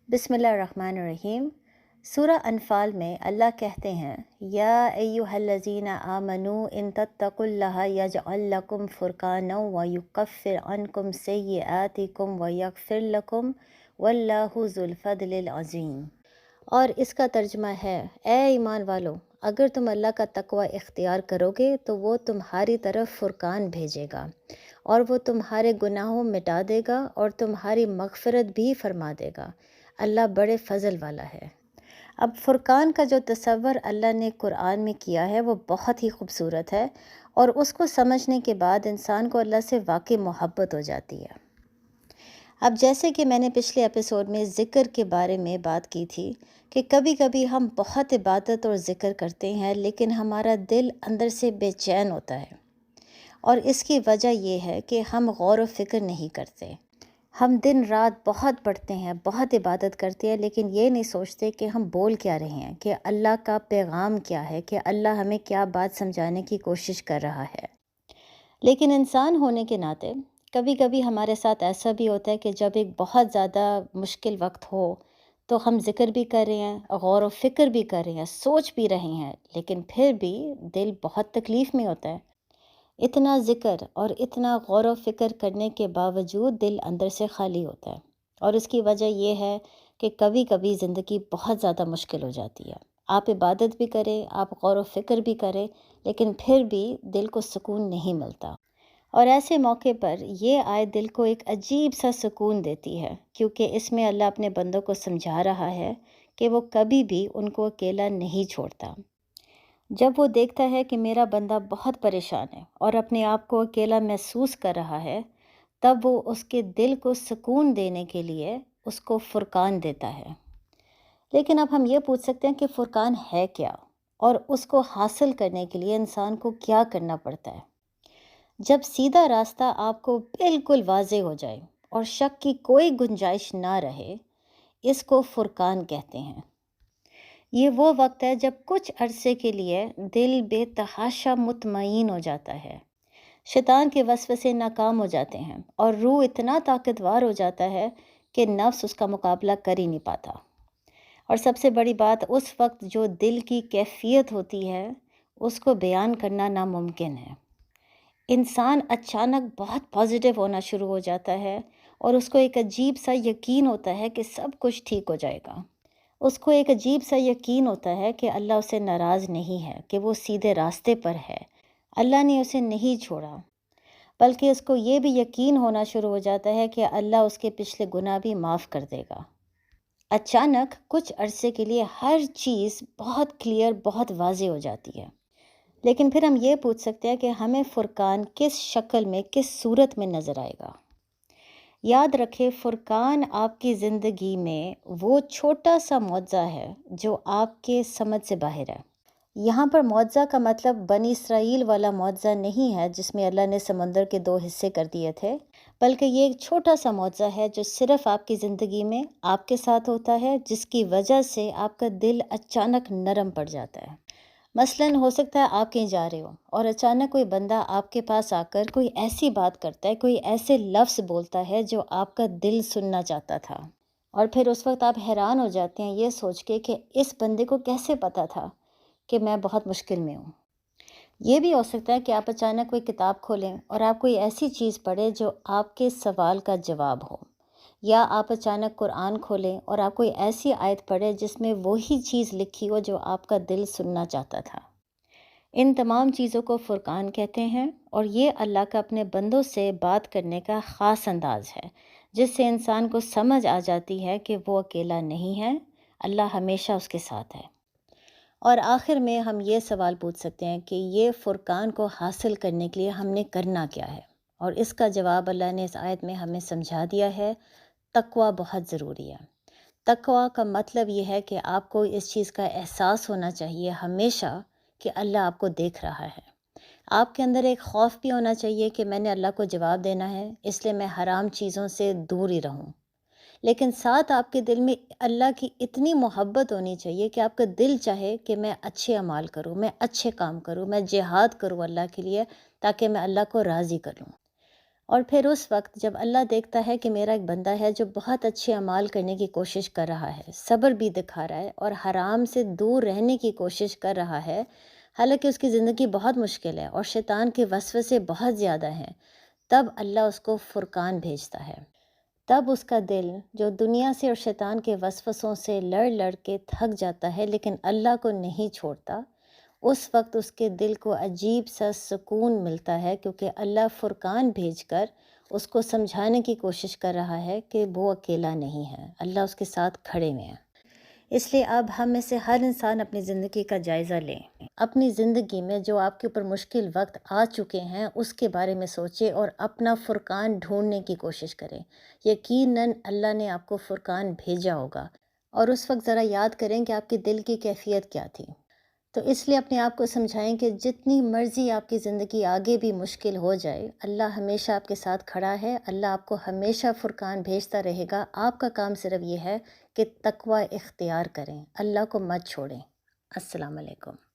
بسم اللہ الرحمن الرحیم۔ سورہ انفال میں اللہ کہتے ہیں یا ایھا الذین آمنوا ان تتقوا اللہ یجعل لکم فرقانا ویکفر عنکم سیئاتکم ویغفر لکم واللہ ذو الفضل العظیم۔ اور اس کا ترجمہ ہے اے ایمان والو، اگر تم اللہ کا تقوی اختیار کرو گے تو وہ تمہاری طرف فرقان بھیجے گا اور وہ تمہارے گناہوں مٹا دے گا اور تمہاری مغفرت بھی فرما دے گا۔ اللہ بڑے فضل والا ہے۔ اب فرقان کا جو تصور اللہ نے قرآن میں کیا ہے وہ بہت ہی خوبصورت ہے، اور اس کو سمجھنے کے بعد انسان کو اللہ سے واقعی محبت ہو جاتی ہے۔ اب جیسے کہ میں نے پچھلے ایپیسوڈ میں ذکر کے بارے میں بات کی تھی کہ کبھی کبھی ہم بہت عبادت اور ذکر کرتے ہیں لیکن ہمارا دل اندر سے بے چین ہوتا ہے، اور اس کی وجہ یہ ہے کہ ہم غور و فکر نہیں کرتے۔ ہم دن رات بہت پڑھتے ہیں، بہت عبادت کرتے ہیں، لیکن یہ نہیں سوچتے کہ ہم بول کیا رہے ہیں، کہ اللہ کا پیغام کیا ہے، کہ اللہ ہمیں کیا بات سمجھانے کی کوشش کر رہا ہے۔ لیکن انسان ہونے کے ناطے کبھی کبھی ہمارے ساتھ ایسا بھی ہوتا ہے کہ جب ایک بہت زیادہ مشکل وقت ہو تو ہم ذکر بھی کر رہے ہیں، غور و فکر بھی کر رہے ہیں، سوچ بھی رہے ہیں، لیکن پھر بھی دل بہت تکلیف میں ہوتا ہے۔ اتنا ذکر اور اتنا غور و فکر کرنے کے باوجود دل اندر سے خالی ہوتا ہے، اور اس کی وجہ یہ ہے کہ کبھی کبھی زندگی بہت زیادہ مشکل ہو جاتی ہے۔ آپ عبادت بھی کریں، آپ غور و فکر بھی کریں، لیکن پھر بھی دل کو سکون نہیں ملتا۔ اور ایسے موقع پر یہ آیت دل کو ایک عجیب سا سکون دیتی ہے، کیونکہ اس میں اللہ اپنے بندوں کو سمجھا رہا ہے کہ وہ کبھی بھی ان کو اکیلا نہیں چھوڑتا۔ جب وہ دیکھتا ہے کہ میرا بندہ بہت پریشان ہے اور اپنے آپ کو اکیلا محسوس کر رہا ہے، تب وہ اس کے دل کو سکون دینے کے لیے اس کو فرقان دیتا ہے۔ لیکن اب ہم یہ پوچھ سکتے ہیں کہ فرقان ہے کیا، اور اس کو حاصل کرنے کے لیے انسان کو کیا کرنا پڑتا ہے؟ جب سیدھا راستہ آپ کو بالکل واضح ہو جائے اور شک کی کوئی گنجائش نہ رہے، اس کو فرقان کہتے ہیں۔ یہ وہ وقت ہے جب کچھ عرصے کے لیے دل بے تحاشا مطمئن ہو جاتا ہے، شیطان کے وسوسے ناکام ہو جاتے ہیں، اور روح اتنا طاقتور ہو جاتا ہے کہ نفس اس کا مقابلہ کر ہی نہیں پاتا۔ اور سب سے بڑی بات، اس وقت جو دل کی کیفیت ہوتی ہے اس کو بیان کرنا ناممکن ہے۔ انسان اچانک بہت پازیٹیو ہونا شروع ہو جاتا ہے، اور اس کو ایک عجیب سا یقین ہوتا ہے کہ سب کچھ ٹھیک ہو جائے گا۔ اس کو ایک عجیب سا یقین ہوتا ہے کہ اللہ اسے ناراض نہیں ہے، کہ وہ سیدھے راستے پر ہے، اللہ نے اسے نہیں چھوڑا۔ بلکہ اس کو یہ بھی یقین ہونا شروع ہو جاتا ہے کہ اللہ اس کے پچھلے گناہ بھی معاف کر دے گا۔ اچانک کچھ عرصے کے لیے ہر چیز بہت کلیئر، بہت واضح ہو جاتی ہے۔ لیکن پھر ہم یہ پوچھ سکتے ہیں کہ ہمیں فرقان کس شکل میں، کس صورت میں نظر آئے گا؟ یاد رکھے، فرقان آپ کی زندگی میں وہ چھوٹا سا معجزہ ہے جو آپ کے سمجھ سے باہر ہے۔ یہاں پر معجزہ کا مطلب بنی اسرائیل والا معجزہ نہیں ہے جس میں اللہ نے سمندر کے 2 حصے کر دیے تھے، بلکہ یہ ایک چھوٹا سا معجزہ ہے جو صرف آپ کی زندگی میں آپ کے ساتھ ہوتا ہے، جس کی وجہ سے آپ کا دل اچانک نرم پڑ جاتا ہے۔ مثلاً ہو سکتا ہے آپ کہیں جا رہے ہو اور اچانک کوئی بندہ آپ کے پاس آ کر کوئی ایسی بات کرتا ہے، کوئی ایسے لفظ بولتا ہے جو آپ کا دل سننا چاہتا تھا، اور پھر اس وقت آپ حیران ہو جاتے ہیں یہ سوچ کے کہ اس بندے کو کیسے پتہ تھا کہ میں بہت مشکل میں ہوں۔ یہ بھی ہو سکتا ہے کہ آپ اچانک کوئی کتاب کھولیں اور آپ کوئی ایسی چیز پڑھیں جو آپ کے سوال کا جواب ہو، یا آپ اچانک قرآن کھولیں اور آپ کوئی ایسی آیت پڑھیں جس میں وہی چیز لکھی ہو جو آپ کا دل سننا چاہتا تھا۔ ان تمام چیزوں کو فرقان کہتے ہیں، اور یہ اللہ کا اپنے بندوں سے بات کرنے کا خاص انداز ہے، جس سے انسان کو سمجھ آ جاتی ہے کہ وہ اکیلا نہیں ہے، اللہ ہمیشہ اس کے ساتھ ہے۔ اور آخر میں ہم یہ سوال پوچھ سکتے ہیں کہ یہ فرقان کو حاصل کرنے کے لیے ہم نے کرنا کیا ہے؟ اور اس کا جواب اللہ نے اس آیت میں ہمیں سمجھا دیا ہے۔ تقوی بہت ضروری ہے۔ تقوی کا مطلب یہ ہے کہ آپ کو اس چیز کا احساس ہونا چاہیے ہمیشہ کہ اللہ آپ کو دیکھ رہا ہے۔ آپ کے اندر ایک خوف بھی ہونا چاہیے کہ میں نے اللہ کو جواب دینا ہے، اس لیے میں حرام چیزوں سے دور ہی رہوں۔ لیکن ساتھ آپ کے دل میں اللہ کی اتنی محبت ہونی چاہیے کہ آپ کا دل چاہے کہ میں اچھے اعمال کروں، میں اچھے کام کروں، میں جہاد کروں اللہ کے لیے، تاکہ میں اللہ کو راضی کر لوں۔ اور پھر اس وقت جب اللہ دیکھتا ہے کہ میرا ایک بندہ ہے جو بہت اچھے اعمال کرنے کی کوشش کر رہا ہے، صبر بھی دکھا رہا ہے اور حرام سے دور رہنے کی کوشش کر رہا ہے، حالانکہ اس کی زندگی بہت مشکل ہے اور شیطان کے وسوسے بہت زیادہ ہیں، تب اللہ اس کو فرقان بھیجتا ہے۔ تب اس کا دل جو دنیا سے اور شیطان کے وسوسوں سے لڑ لڑ کے تھک جاتا ہے لیکن اللہ کو نہیں چھوڑتا، اس وقت اس کے دل کو عجیب سا سکون ملتا ہے، کیونکہ اللہ فرقان بھیج کر اس کو سمجھانے کی کوشش کر رہا ہے کہ وہ اکیلا نہیں ہے، اللہ اس کے ساتھ کھڑے ہوئے ہیں۔ اس لیے اب ہم میں سے ہر انسان اپنی زندگی کا جائزہ لیں، اپنی زندگی میں جو آپ کے اوپر مشکل وقت آ چکے ہیں اس کے بارے میں سوچیں اور اپنا فرقان ڈھونڈنے کی کوشش کریں۔ یقیناً اللہ نے آپ کو فرقان بھیجا ہوگا، اور اس وقت ذرا یاد کریں کہ آپ کے دل کی کیفیت کیا تھی۔ تو اس لیے اپنے آپ کو سمجھائیں کہ جتنی مرضی آپ کی زندگی آگے بھی مشکل ہو جائے، اللہ ہمیشہ آپ کے ساتھ کھڑا ہے، اللہ آپ کو ہمیشہ فرقان بھیجتا رہے گا۔ آپ کا کام صرف یہ ہے کہ تقوی اختیار کریں، اللہ کو مت چھوڑیں۔ السلام علیکم۔